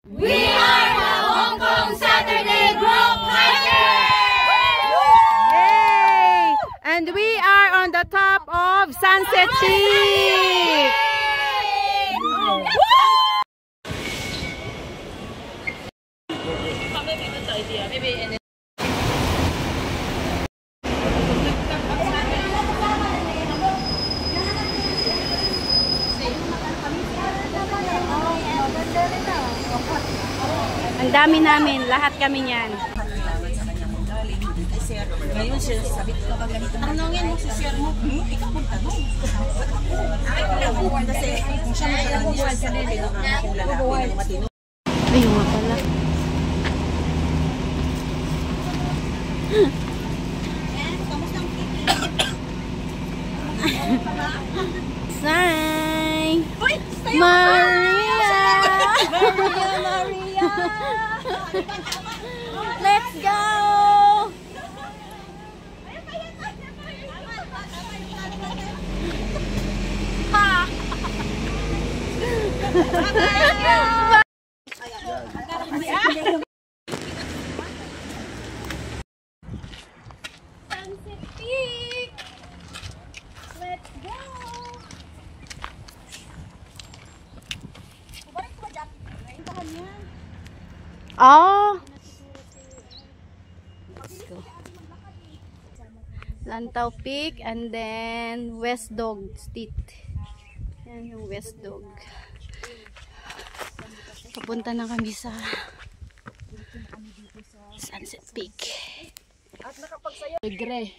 We are the Hong Kong Saturday Group Hikers! Yay! And we are on the top of Sunset Peak! Ang dami namin, lahat kami niyan. Ngayon siya, sabi ko kapag ganito na. Tanongin mo si sir mo, ikaw punta mo. Kasi kung siya magkalangisan sa nila, kung lalaki ng matino. Ayun nga pala. Say! Maria! Maria! Let's go! Sunset Peak! Let's go! Oh! Let's go. Lantaw Peak and then West Dog Street. Yan yung West Dog. Papunta na kami sa Sunset Peak. Regre.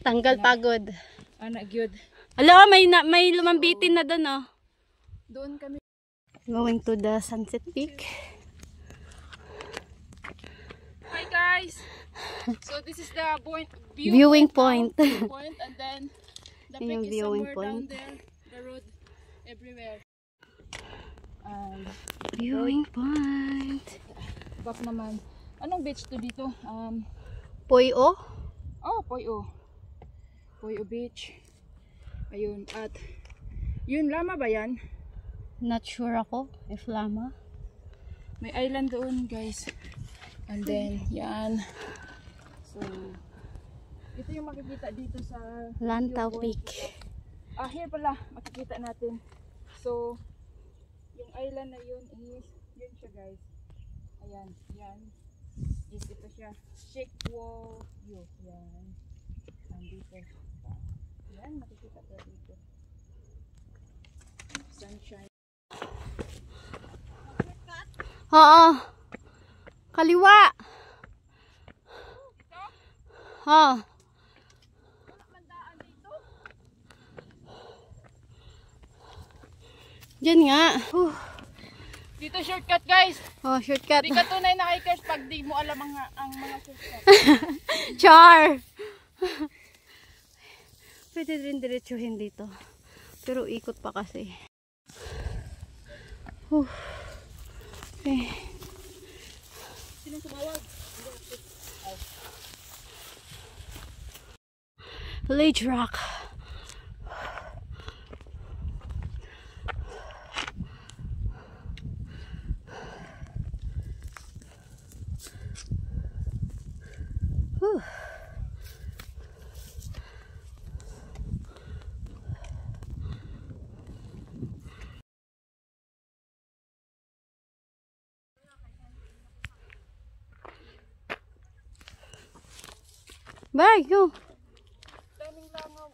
Tanggal pagod. Anak gyud. Hala, may lumambitin na doon, oh. Doon kami. Going to the Sunset Peak. Hi guys. So this is the Viewing point. And then the Yung peak is viewing somewhere point. down there. The road everywhere. Viewing point. Back naman. Anong beach to dito? Poyo? Oh, Poyo. Poyo Beach. Ayun. At yun, Lama ba yan? Not sure ako if Lama. May island doon, guys. And then, yan. So, ito yung makikita dito sa Lantaw viewpoint. Peak. Here pala, makikita natin. So, yung island na yun is, yun siya guys. Ayan, yan. Is ito siya. Shikwo View. Yan. Nandito. Yan, makikita ko dito. Sunshine. Oo. Kaliwa. Oo. Diyan nga. Dito shortcut guys. Oh, shortcut. Di ka tunay na hikers pag di mo alam ang mga shortcut. Char! Pwede rin diretsuhin dito. Pero ikot pa kasi. Okay. Sino sumawag? Village Rock. Whew. Bye, go. Daming langaw.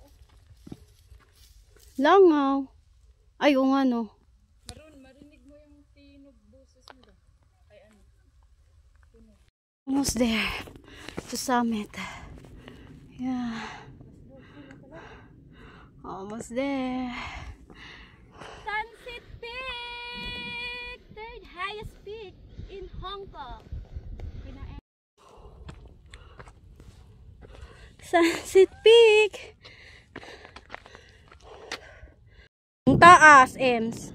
Langaw. Ay, o nga no. Marinig mo yung tinog boses mo. Ay ano. Almost there. To summit. Yeah. Almost there. Sunset Peak! Third highest peak in Hong Kong. Sunset Peak. Ang taas, Ems.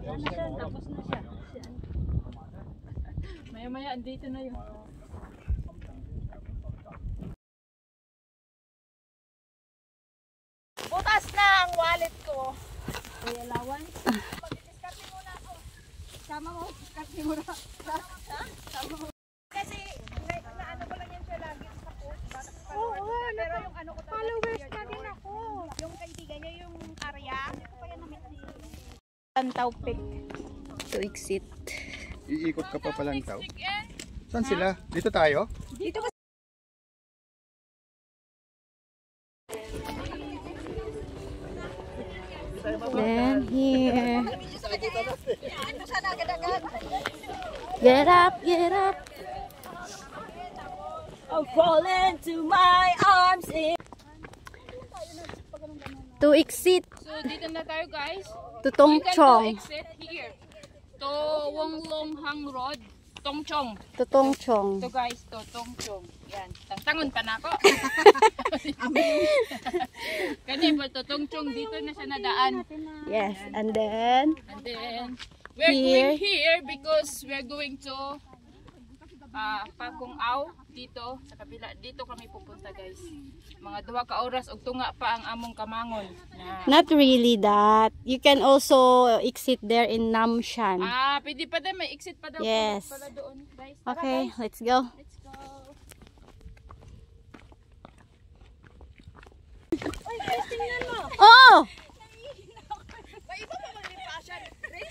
Tapos na siya. Maya-maya, andito na yun. Butas na ang wallet ko. Kuya Lawan. Mag-discarte muna ako. Sama mo, discarte muna. Sama mo. Kasi, naano ko lang yan siya lagi sa post. Oo, pero yung ano ko talaga. Followers na din ako. Yung kaibigan niya, yung Arya. Ito pa yan namin si Tantawpik. To exit. Iikot ka pa palang tao. Saan sila? Dito tayo? Dito kasi. Then here. Get up, get up. I'll fall into my arms. To exit. So, dito na tayo guys. To Tongchong. Exit here. To Wonglonghang Road. Tongchong. To Tongchong. To guys, to Tongchong. Yan. Tangtangon pa na ako. Kani po to Tongchong. Dito na siya nadaan. Yes, and then And then, we're going here because we're going to Pagong-aw dito sa kabila. Dito kami pupunta guys. Mga 2 ka oras ug tunga pa ang among kamangon. not really that. You can also exit there in Namshan. Pwede pa din may exit pa daw Yes. pala doon guys. Tara, Okay, guys. let's go. Let's go. Oh!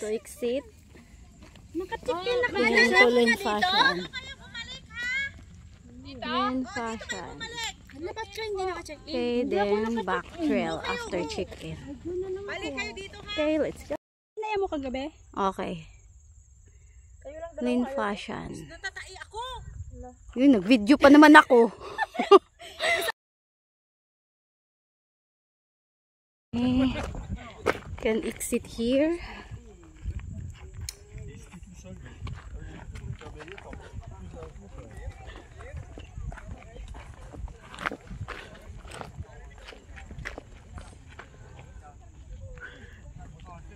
To exit. Yan, to Lin Fashion. Lin Fashion. Okay, then back trail after check-in. Okay, let's go. Naya mo kagabi? Okay. Lin Fashion. Yun, nag-video pa naman ako. Okay. Can exit here.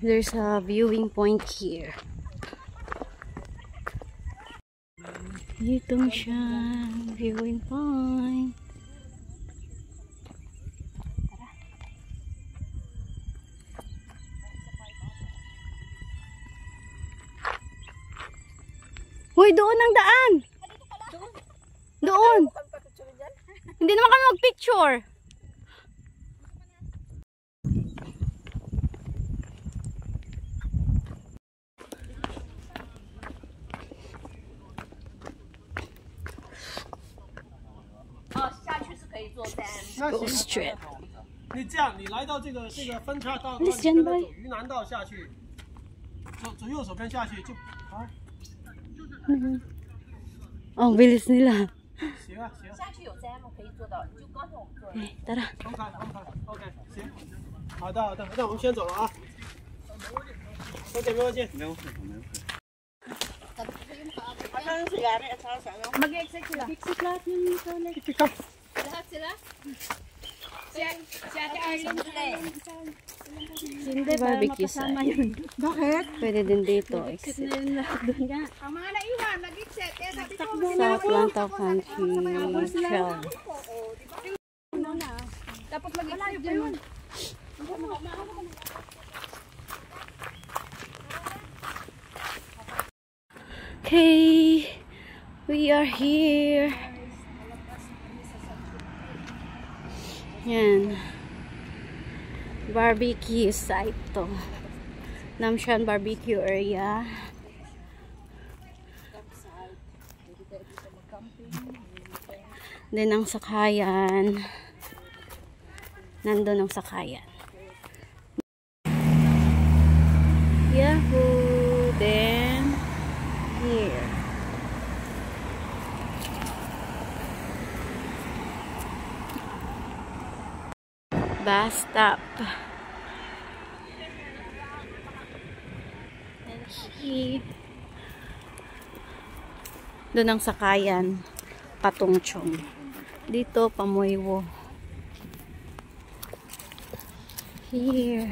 There's a viewing point here. Itong siya, viewing point. Hoy, doon ang daan. Doon. Hindi naman kami mag-picture. Go straight. 你这样，你来到这个分岔道，你 Listen, 跟着 boy. 走云南道下去，走右手边下去就啊， Oh, bilis nila. 行啊行。下去有站可以坐到，就刚才我们坐的。 Okay, tara. OK，行，好的好的，那我们先走了啊。OK，没问题。没问题，没问题。 Mag-exit sila. Exit lahat yung toilet. Lahat sila? Si Ate Arlene sila eh. Hindi, barbecue side. Bakit? Pwede din dito. Exit. Ang mga naiwan, nag-exit. Kaya sabi ko, South Lantaw Country Trail. tapos mag-exit yun. Okay, we are here. Yan. Barbecue site to. Namshan barbecue area. Then ang sakayan. Nandun ang sakayan. Yahoo! Then here. Bus stop. And here. Doon ang sakayan. Patungchong. Dito, Pamuiwo. Here.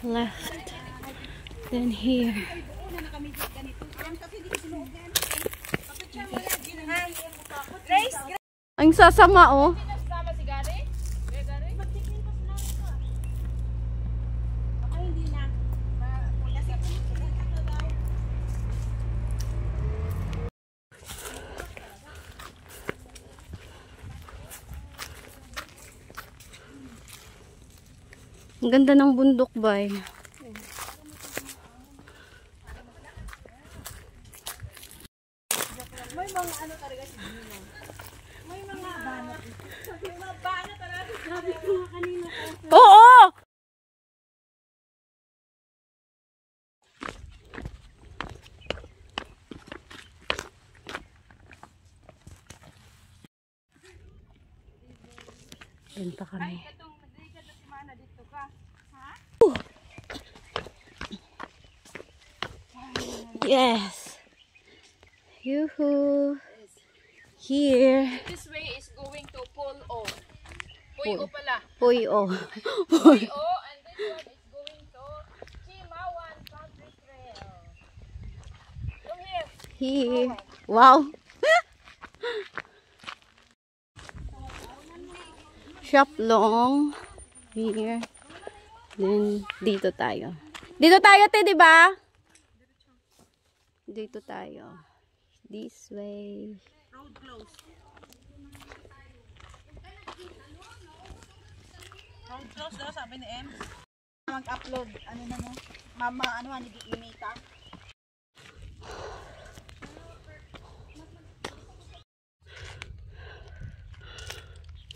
left. Then here. Ang sasama oh. Ang ganda ng bundok ba eh. May mga ano talaga si Gina. May mga banat. May mga banat talaga. Sabi ko nga kanina. Oo! Benta kami. Yes. Yoo-hoo. Here. This way is going to Pulo. Puyo pala. Puyo. Puyo, and this one is going to Chimawan Country Trail. Come here. Here. Wow. Shop long. Here. Then, dito tayo. Dito tayo, te, di ba? Dito tayo. This way. Road close. Road close daw, sabi ni M. Mag-upload. Ano na mo? Mama, ano nga, hindi imita.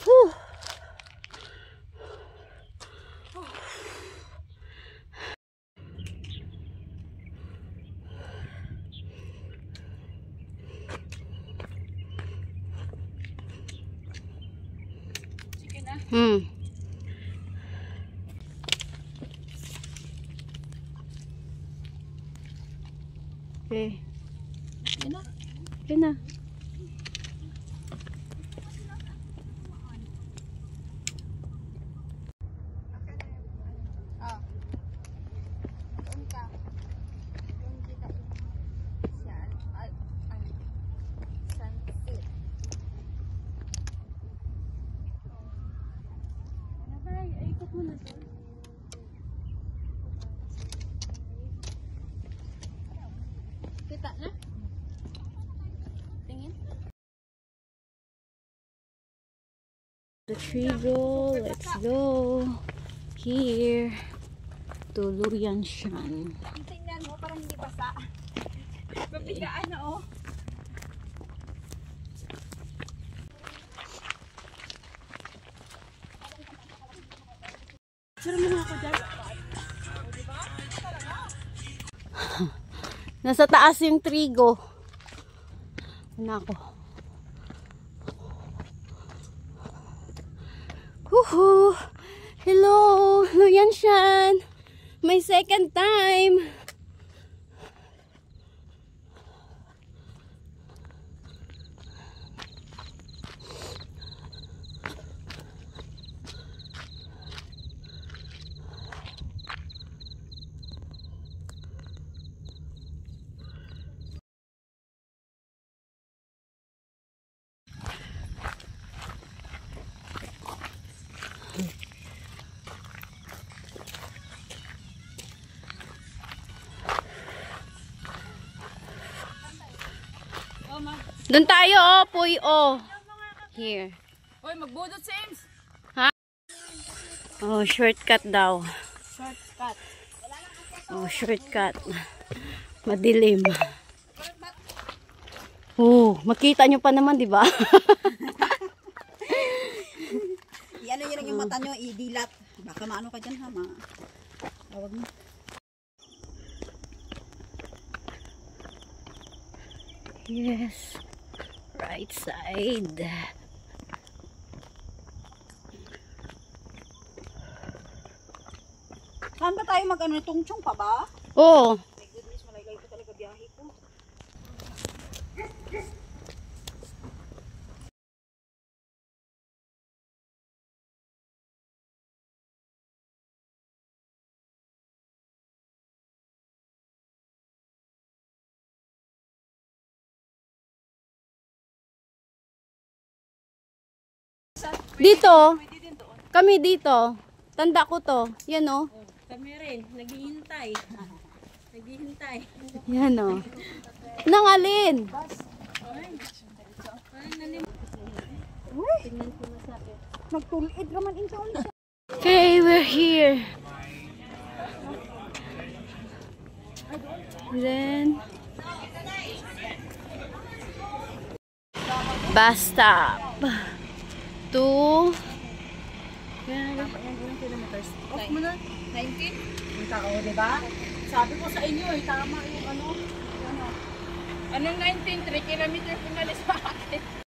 Whew. Sige na. Okay. Okay na. Doon ka. Doon kita. Yan. Sunset. Ano ba? Ikot mo na doon. Kita na? Tingin? The Trigo. Let's go. Here. Tuluyan Shan. Tingnan mo, parang hindi basa. Mabigaan na oh. Nasa taas yung trigo. Nako. Woohoo! Hello! Luyan Shan! My second time! Doon tayo, oh, puy, oh. Here. Hoy, magbudot si Ems. Oh, shortcut daw. Shortcut. Oh, shortcut. Madilim. Oh, makita nyo pa naman, di ba? Ano yun yung mata nyo, idilat. Baka maano ka dyan ha, tawag mo. Yes. Right side. Saan ba tayo mag-ano? Tungchong pa ba? Oh. My goodness, malagay ko talaga biyahe ko. Dito. Kami dito. Tanda ko to. Yan o. Kami rin, naghihintay. Naghihintay. Yan o. Nangalin. Magtulit ka man in town. Okay, we're here. Then, bus stop. To, Off mo na. 19? Punta ko, diba? Sabi ko sa inyo eh, tama yung ano. Anong 19? 3 kilometers pumalis pa akin.